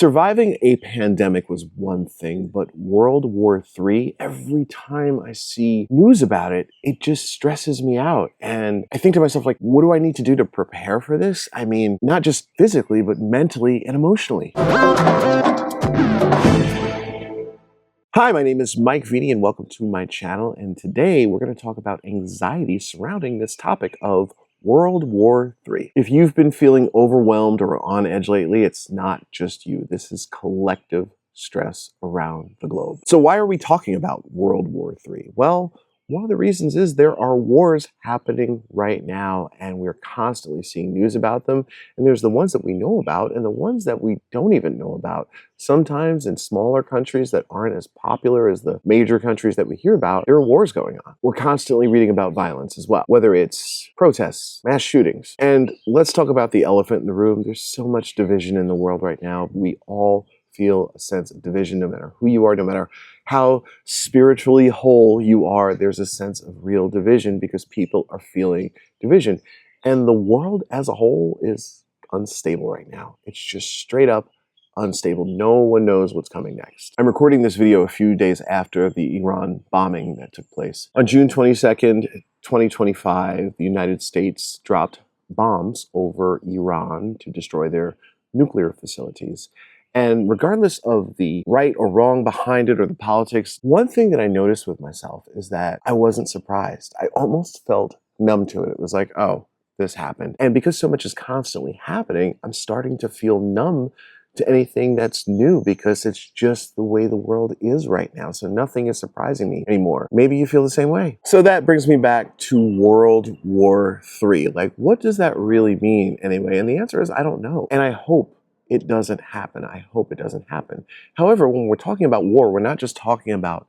Surviving a pandemic was one thing, but World War III, every time I see news about it, it just stresses me out. And I think to myself, like, what do I need to do to prepare for this? I mean, not just physically, but mentally and emotionally. Hi, my name is Mike Veny and welcome to my channel. And today we're going to talk about anxiety surrounding this topic of World War III. If you've been feeling overwhelmed or on edge lately, it's not just you. This is collective stress around the globe. So why are we talking about World War III? Well, one of the reasons is there are wars happening right now, and we're constantly seeing news about them. And there's the ones that we know about and the ones that we don't even know about. Sometimes in smaller countries that aren't as popular as the major countries that we hear about, there are wars going on. We're constantly reading about violence as well, whether it's protests, mass shootings. And let's talk about the elephant in the room. There's so much division in the world right now. We all feel a sense of division, no matter who you are, no matter how spiritually whole you are. There's a sense of real division because people are feeling division. And the world as a whole is unstable right now. It's just straight up unstable. No one knows what's coming next. I'm recording this video a few days after the Iran bombing that took place. On June 22nd, 2025, the United States dropped bombs over Iran to destroy their nuclear facilities. And regardless of the right or wrong behind it or the politics, one thing that I noticed with myself is that I wasn't surprised. I almost felt numb to it. It was like, oh, this happened. And because so much is constantly happening, I'm starting to feel numb to anything that's new because it's just the way the world is right now. So nothing is surprising me anymore. Maybe you feel the same way. So that brings me back to World War III. Like, what does that really mean anyway? And the answer is, I don't know. And I hope it doesn't happen. I hope it doesn't happen. However, when we're talking about war, we're not just talking about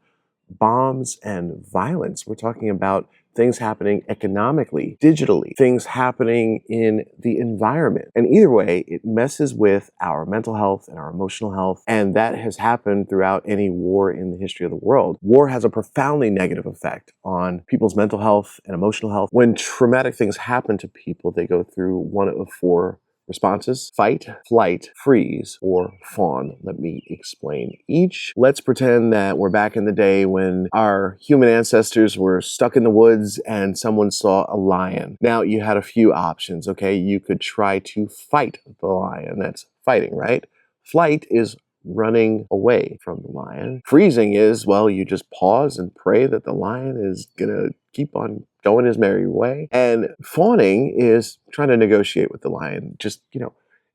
bombs and violence. We're talking about things happening economically, digitally, things happening in the environment. And either way, it messes with our mental health and our emotional health. And that has happened throughout any war in the history of the world. War has a profoundly negative effect on people's mental health and emotional health. When traumatic things happen to people, they go through one of four responses: fight, flight, freeze, or fawn. Let me explain each. Let's pretend that we're back in the day when our human ancestors were stuck in the woods and someone saw a lion. Now you had a few options, okay? You could try to fight the lion. That's fighting, right? Flight is running away from the lion. Freezing is, well, you just pause and pray that the lion is gonna keep on going his merry way. And fawning is trying to negotiate with the lion. Just,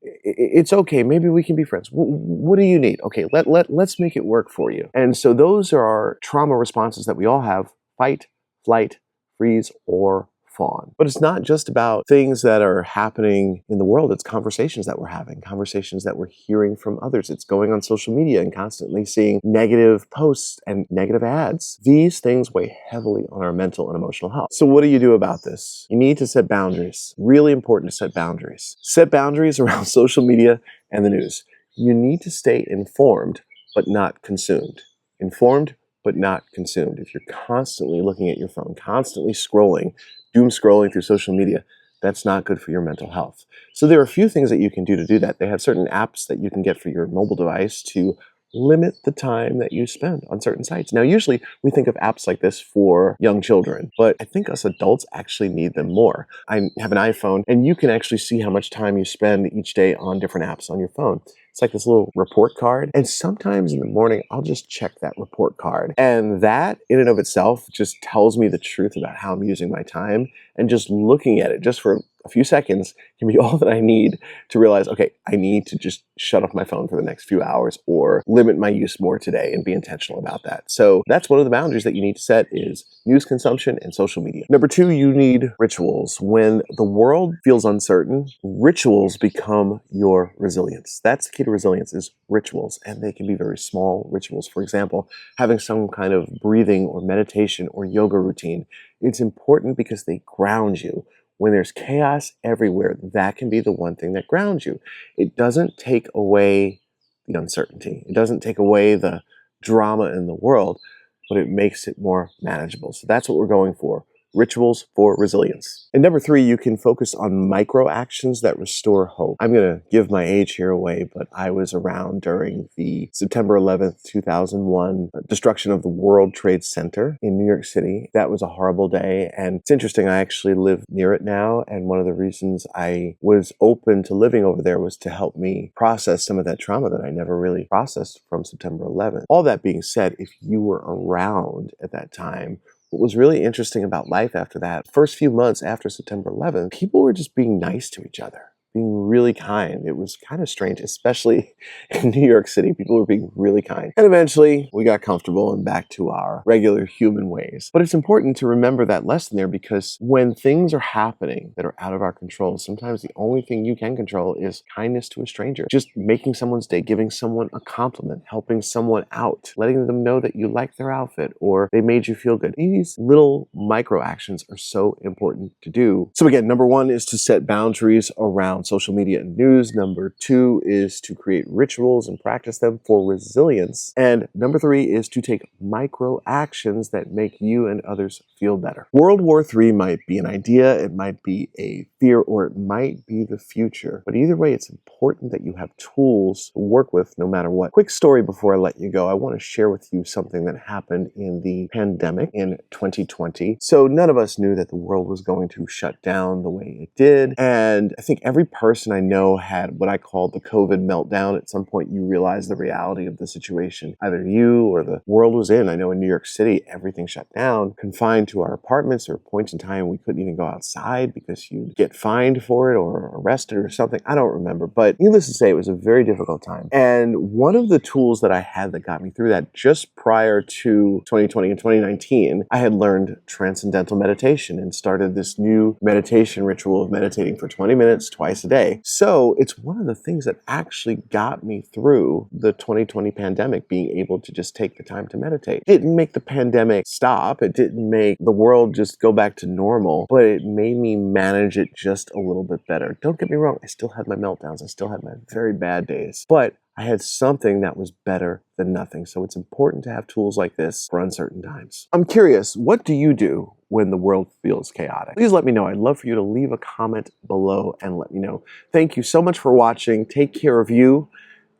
it's okay. Maybe we can be friends. What do you need? Okay, let's make it work for you. And so those are our trauma responses that we all have: fight, flight, freeze, or fawn. But it's not just about things that are happening in the world. It's conversations that we're having, conversations that we're hearing from others. It's going on social media and constantly seeing negative posts and negative ads. These things weigh heavily on our mental and emotional health. So what do you do about this? You need to set boundaries. Really important to set boundaries. Set boundaries around social media and the news. You need to stay informed, but not consumed. Informed, but not consumed. If you're constantly looking at your phone, constantly scrolling, doom scrolling through social media, that's not good for your mental health. So there are a few things that you can do to do that. They have certain apps that you can get for your mobile device to limit the time that you spend on certain sites. Now, usually we think of apps like this for young children, but I think us adults actually need them more. I have an iPhone, and you can actually see how much time you spend each day on different apps on your phone. It's like this little report card. And sometimes in the morning, I'll just check that report card. And that in and of itself just tells me the truth about how I'm using my time. And just looking at it just for a few seconds can be all that I need to realize, okay, I need to just shut off my phone for the next few hours or limit my use more today and be intentional about that. So that's one of the boundaries that you need to set is news consumption and social media. Number two, you need rituals. When the world feels uncertain, rituals become your resilience. That's the key to resilience is rituals, and they can be very small rituals. For example, having some kind of breathing or meditation or yoga routine. It's important because they ground you. When there's chaos everywhere, that can be the one thing that grounds you. It doesn't take away the uncertainty. It doesn't take away the drama in the world, but it makes it more manageable. So that's what we're going for. rituals for resilience. And number 3, you can focus on micro actions that restore hope. I'm going to give my age here away, but I was around during the September 11th, 2001 destruction of the World Trade Center in New York City. That was a horrible day. And it's interesting, I actually live near it now. And one of the reasons I was open to living over there was to help me process some of that trauma that I never really processed from September 11th. All that being said, if you were around at that time, what was really interesting about life after that, first few months after September 11th, people were just being nice to each other, being really kind. It was kind of strange, especially in New York City. People were being really kind. And eventually, we got comfortable and back to our regular human ways. But it's important to remember that lesson there, because when things are happening that are out of our control, sometimes the only thing you can control is kindness to a stranger. Just making someone's day, giving someone a compliment, helping someone out, letting them know that you like their outfit or they made you feel good. These little micro actions are so important to do. So again, number 1 is to set boundaries around social media and news. Number 2 is to create rituals and practice them for resilience. And number 3 is to take micro actions that make you and others feel better. World War III might be an idea, it might be a fear, or it might be the future. But either way, it's important that you have tools to work with no matter what. Quick story before I let you go. I want to share with you something that happened in the pandemic in 2020. So none of us knew that the world was going to shut down the way it did. And I think every person I know had what I call the COVID meltdown. At some point, you realize the reality of the situation either you or the world was in. I know in New York City, everything shut down, confined to our apartments. There were points in time we couldn't even go outside because you'd get fined for it or arrested or something. I don't remember. But needless to say, it was a very difficult time. And one of the tools that I had that got me through that, just prior to 2020 and 2019, I had learned transcendental meditation and started this new meditation ritual of meditating for 20 minutes twice a day. So it's one of the things that actually got me through the 2020 pandemic, being able to just take the time to meditate. It didn't make the pandemic stop. It didn't make the world just go back to normal, but it made me manage it just a little bit better. Don't get me wrong. I still had my meltdowns. I still had my very bad days, but I had something that was better than nothing. So it's important to have tools like this for uncertain times. I'm curious, what do you do when the world feels chaotic? Please let me know. I'd love for you to leave a comment below and let me know. Thank you so much for watching. Take care of you,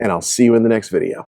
and I'll see you in the next video.